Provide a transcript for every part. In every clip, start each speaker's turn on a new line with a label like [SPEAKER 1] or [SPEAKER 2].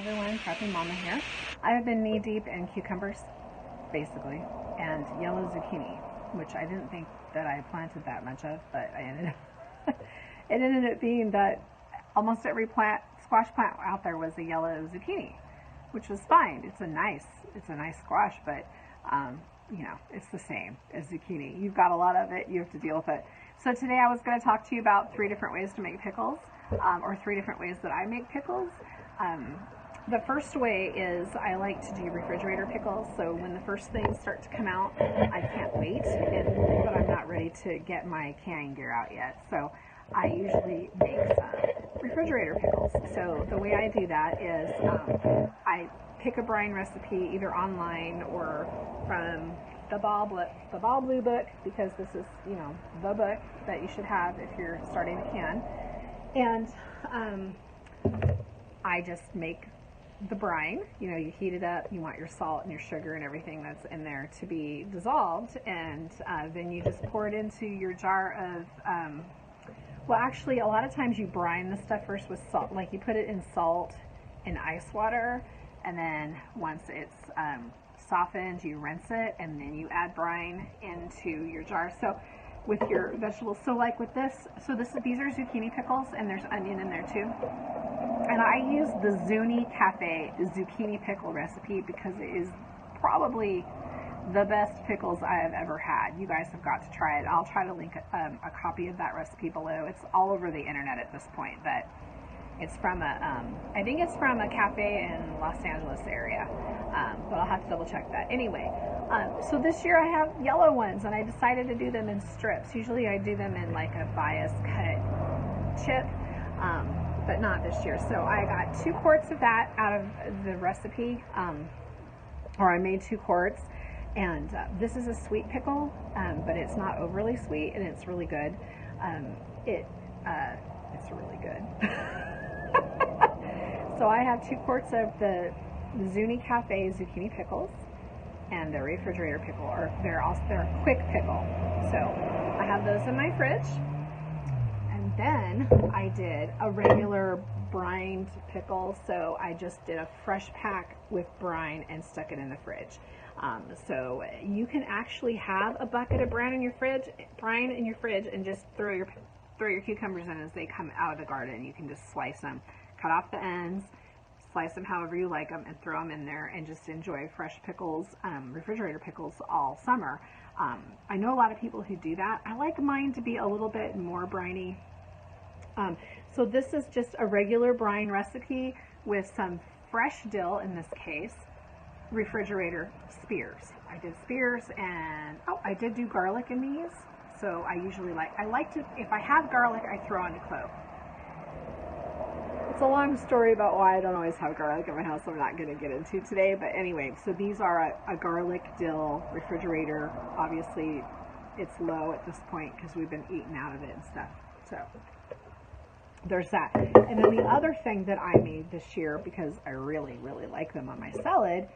[SPEAKER 1] everyone, Prepping Mama here. I have been knee deep in cucumbers, basically, and yellow zucchini, which I didn't think that I planted that much of, but I ended up, it ended up being that almost every squash plant out there was a yellow zucchini, which was fine. It's a nice squash, but you know, it's the same as zucchini. You've got a lot of it, you have to deal with it. So today I was going to talk to you about 3 different ways to make pickles, or 3 different ways that I make pickles. The first way is I like to do refrigerator pickles. So when the first things start to come out, I can't wait, but I'm not ready to get my canning gear out yet. So I usually make some refrigerator pickles. So the way I do that is I pick a brine recipe either online or from the Ball Blue book, because this is, you know, the book that you should have if you're starting to can. And I just make the brine. You know, you heat it up, you want your salt and your sugar and everything that's in there to be dissolved, and then you just pour it into your jar of, well, actually a lot of times you brine the stuff first with salt, like you put it in salt and ice water, and then once it's softened, you rinse it, and then you add brine into your jar. So with your vegetables, so like with this, these are zucchini pickles, and there's onion in there too. And I use the Zucchini Cafe zucchini pickle recipe because it is probably the best pickles I have ever had. You guys have got to try it. I'll try to link a copy of that recipe below. It's all over the internet at this point, but it's from I think it's from a cafe in Los Angeles area, but I'll have to double check that. Anyway, so this year I have yellow ones, and I decided to do them in strips. Usually I do them in like a bias cut chip, but not this year. So I got 2 quarts of that out of the recipe, or I made 2 quarts, and this is a sweet pickle, but it's not overly sweet, and it's really good. It's really good. So I have 2 quarts of the Zucchini Cafe zucchini pickles, and the refrigerator pickle, or they're a quick pickle. So I have those in my fridge, and then I did a regular brined pickle. So I just did a fresh pack with brine and stuck it in the fridge. So you can actually have a bucket of brine in your fridge, and just throw your cucumbers in as they come out of the garden. You can just slice them, cut off the ends, slice them however you like them, and throw them in there, and just enjoy fresh pickles, refrigerator pickles all summer. I know a lot of people who do that. I like mine to be a little bit more briny. So this is just a regular brine recipe with some fresh dill, in this case, refrigerator spears. I did spears, and I did do garlic in these. So I like to, if I have garlic, I throw in a clove. It's a long story about why I don't always have garlic in my house, I'm not going to get into today. But anyway, so these are a garlic dill refrigerator. Obviously, it's low at this point because we've been eating out of it and stuff. So there's that. And then the other thing that I made this year, because I really, really like them on my salad,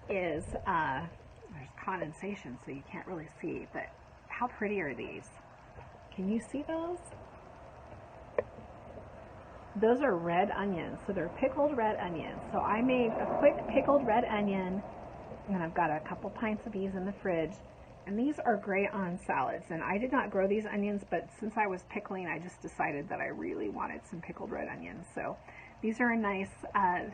[SPEAKER 1] is there's condensation, so you can't really see, but how pretty are these? Can you see those? Those are red onions. So they're pickled red onions. So I made a quick pickled red onion, and I've got a couple pints of these in the fridge. And these are great on salads. And I did not grow these onions, but since I was pickling, I just decided that I really wanted some pickled red onions. So these are a nice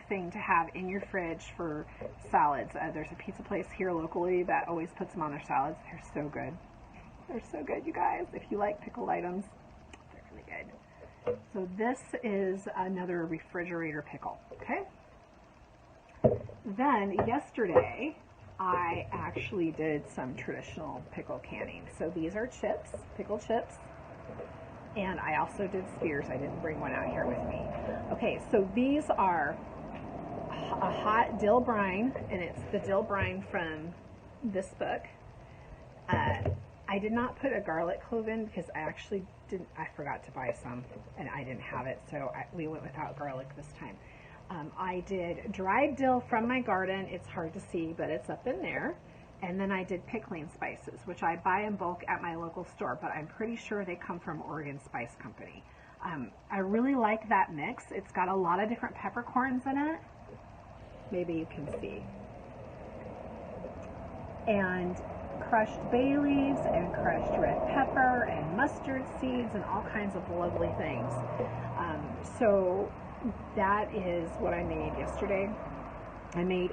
[SPEAKER 1] thing to have in your fridge for salads. There's a pizza place here locally that always puts them on their salads. They're so good. They're so good, you guys. If you like pickled items, they're really good. So this is another refrigerator pickle, okay? Then yesterday, I actually did some traditional pickle canning. So these are chips, pickle chips, and I also did spears. I didn't bring one out here with me. Okay, so these are a hot dill brine, and it's the dill brine from this book. I did not put a garlic clove in because I forgot to buy some, and I didn't have it, so we went without garlic this time. I did dried dill from my garden. It's hard to see, but it's up in there. And then I did pickling spices, which I buy in bulk at my local store, but I'm pretty sure they come from Oregon Spice Company. I really like that mix. It's got a lot of different peppercorns in it. maybe you can see. And crushed bay leaves and crushed red pepper and mustard seeds and all kinds of lovely things. So that is what I made yesterday. I made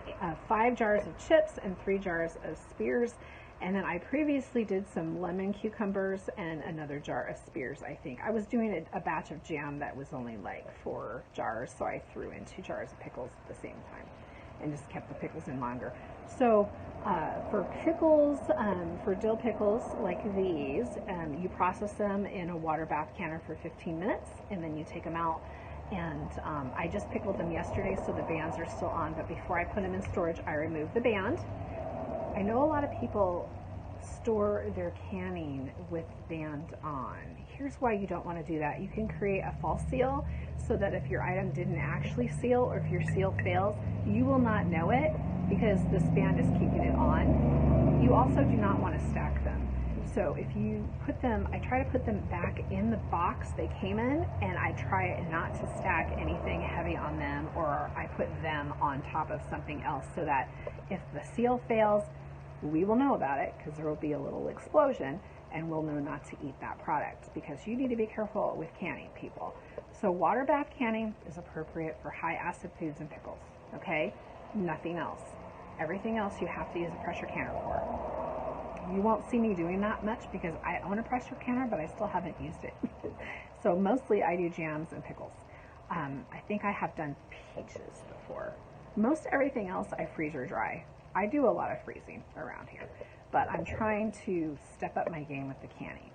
[SPEAKER 1] 5 jars of chips and 3 jars of spears, and then I previously did some lemon cucumbers and another jar of spears, I think. I was doing a batch of jam that was only like 4 jars, so I threw in 2 jars of pickles at the same time and just kept the pickles in longer. So for pickles, for dill pickles like these, you process them in a water bath canner for 15 minutes, and then you take them out. And I just pickled them yesterday, so the bands are still on, but before I put them in storage, I remove the band. I know a lot of people store their canning with band on. Here's why you don't want to do that. You can create a false seal so that if your item didn't actually seal, or if your seal fails, you will not know it because this band is keeping it on. You also do not want to stack them. So if you put them, I try to put them back in the box they came in, and I try not to stack anything heavy on them, or I put them on top of something else so that if the seal fails, we will know about it because there will be a little explosion and we'll know not to eat that product, because you need to be careful with canning, people. So water bath canning is appropriate for high acid foods and pickles, okay? Nothing else. Everything else you have to use a pressure canner for. You won't see me doing that much because I own a pressure canner, but I still haven't used it. So mostly I do jams and pickles. I think I have done peaches before. Most everything else I freeze or dry. I do a lot of freezing around here, but I'm trying to step up my game with the canning.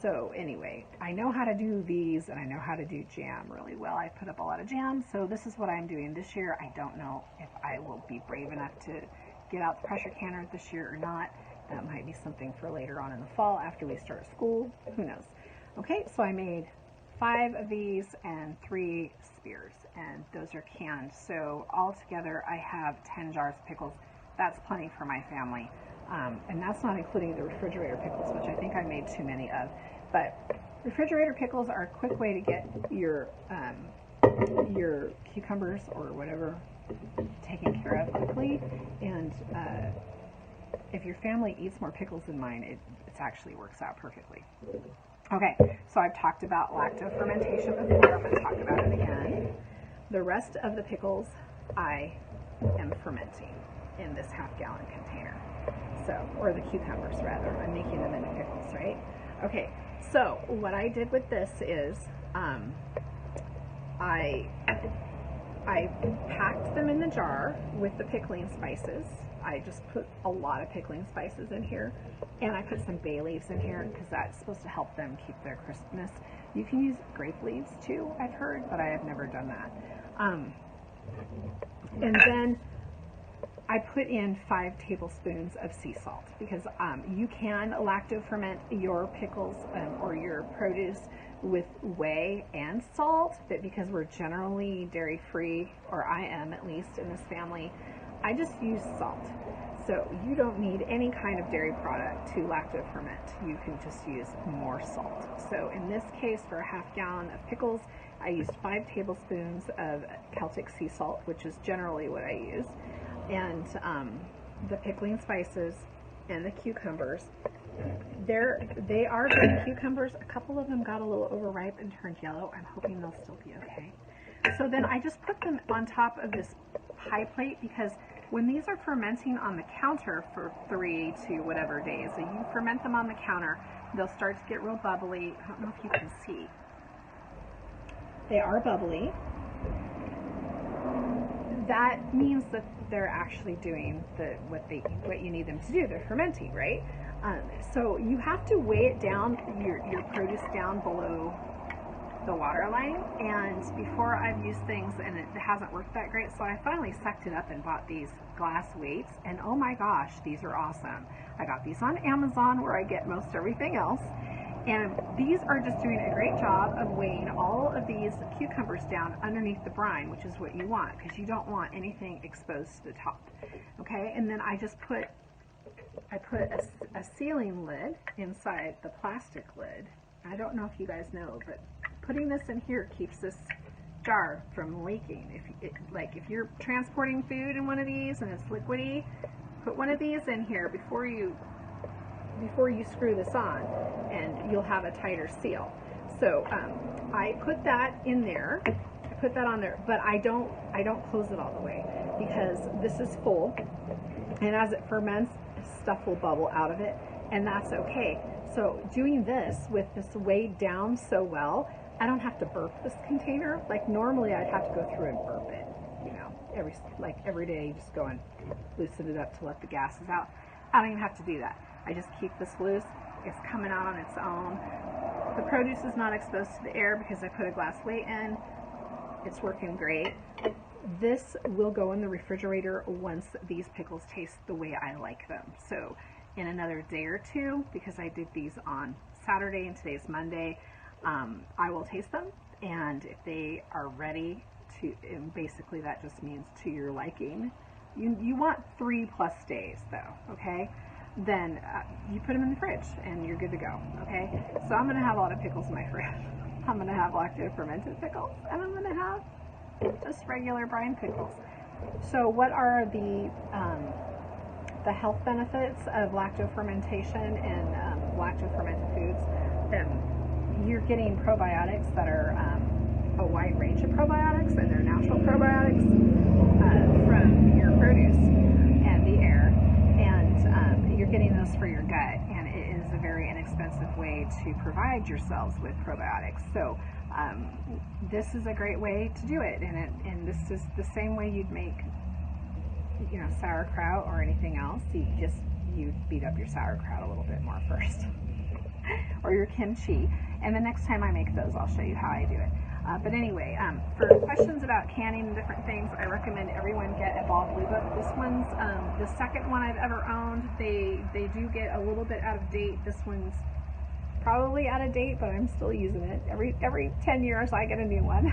[SPEAKER 1] So anyway, I know how to do these, and I know how to do jam really well. I put up a lot of jam, so this is what I'm doing this year. I don't know if I will be brave enough to get out the pressure canner this year or not. That might be something for later on in the fall after we start school. Who knows? Okay, so I made 5 of these and 3 spears, and those are canned. So altogether I have 10 jars of pickles. That's plenty for my family. And that's not including the refrigerator pickles, which I think I made too many of. But refrigerator pickles are a quick way to get your cucumbers or whatever taken care of quickly. And if your family eats more pickles than mine, it actually works out perfectly. Okay, so I've talked about lacto-fermentation before. I'm going to talk about it again. The rest of the pickles I am fermenting in this half-gallon container. So, or the cucumbers rather. I'm making them into pickles, right? Okay, so what I did with this is I packed them in the jar with the pickling spices. I just put a lot of pickling spices in here, and I put some bay leaves in here because that's supposed to help them keep their crispness. You can use grape leaves too, I've heard, but I have never done that. And then I put in 5 tablespoons of sea salt because you can lacto-ferment your pickles or your produce with whey and salt, but because we're generally dairy-free, or I am at least in this family, I just use salt. So you don't need any kind of dairy product to lacto-ferment. You can just use more salt. So in this case, for a half-gallon of pickles, I used 5 tablespoons of Celtic sea salt, which is generally what I use, and the pickling spices and the cucumbers. They are good cucumbers. A couple of them got a little overripe and turned yellow. I'm hoping they'll still be okay. So then I just put them on top of this pie plate, because when these are fermenting on the counter for 3 to whatever days, so you ferment them on the counter, they'll start to get real bubbly. I don't know if you can see. They are bubbly. That means that they're actually doing what you need them to do. They're fermenting, right? So you have to weigh it down, your produce down below the water line. And before I've used things and it hasn't worked that great, so I finally sucked it up and bought these glass weights. And oh my gosh, these are awesome. I got these on Amazon, where I get most everything else. And these are just doing a great job of weighing all of these cucumbers down underneath the brine, which is what you want, because you don't want anything exposed to the top. Okay, and then I put a sealing lid inside the plastic lid. I don't know if you guys know, but putting this in here keeps this jar from leaking. If you're transporting food in one of these and it's liquidy, put one of these in here before you screw this on, and you'll have a tighter seal. So I put that in there. I put that on there, but I don't close it all the way, because this is full, and as it ferments, stuff will bubble out of it, and that's okay. So doing this with this weighed down so well, I don't have to burp this container. Like normally I'd have to go through and burp it, you know, every day you just go and loosen it up to let the gases out. I don't even have to do that. I just keep this loose. It's coming out on its own. The produce is not exposed to the air because I put a glass weight in. It's working great. This will go in the refrigerator once these pickles taste the way I like them. So in another day or two, because I did these on Saturday and today's Monday, I will taste them, and if they are ready to, and basically that just means to your liking, you want 3+ days though, okay? Then you put them in the fridge and you're good to go, okay? So I'm gonna have a lot of pickles in my fridge. I'm gonna have lacto fermented pickles, and I'm gonna have just regular brine pickles. So what are the health benefits of lacto fermentation and lacto fermented foods? You're getting probiotics that are a wide range of probiotics, and they're natural probiotics from your produce and the air, and you're getting those for your gut, and it is a very inexpensive way to provide yourselves with probiotics. So this is a great way to do it, and this is the same way you'd make, you know, sauerkraut or anything else. You beat up your sauerkraut a little bit more first, or your kimchi. And the next time I make those, I'll show you how I do it. But anyway, for questions about canning and different things, I recommend everyone get a Ball Blue Book. This one's the second one I've ever owned. They do get a little bit out of date. This one's probably out of date, but I'm still using it. Every 10 years I get a new one.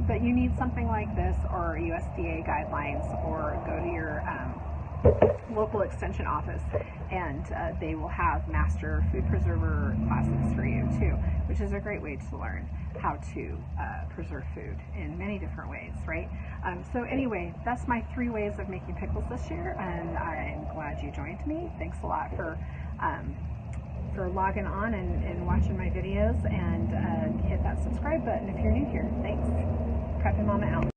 [SPEAKER 1] But you need something like this, or USDA guidelines, or go to your local extension office, and they will have master food preserver classes for you too, which is a great way to learn how to preserve food in many different ways, right? So anyway, that's my 3 ways of making pickles this year, and I'm glad you joined me. Thanks a lot for logging on and watching my videos, and hit that subscribe button if you're new here. Thanks. Prepping Mama out.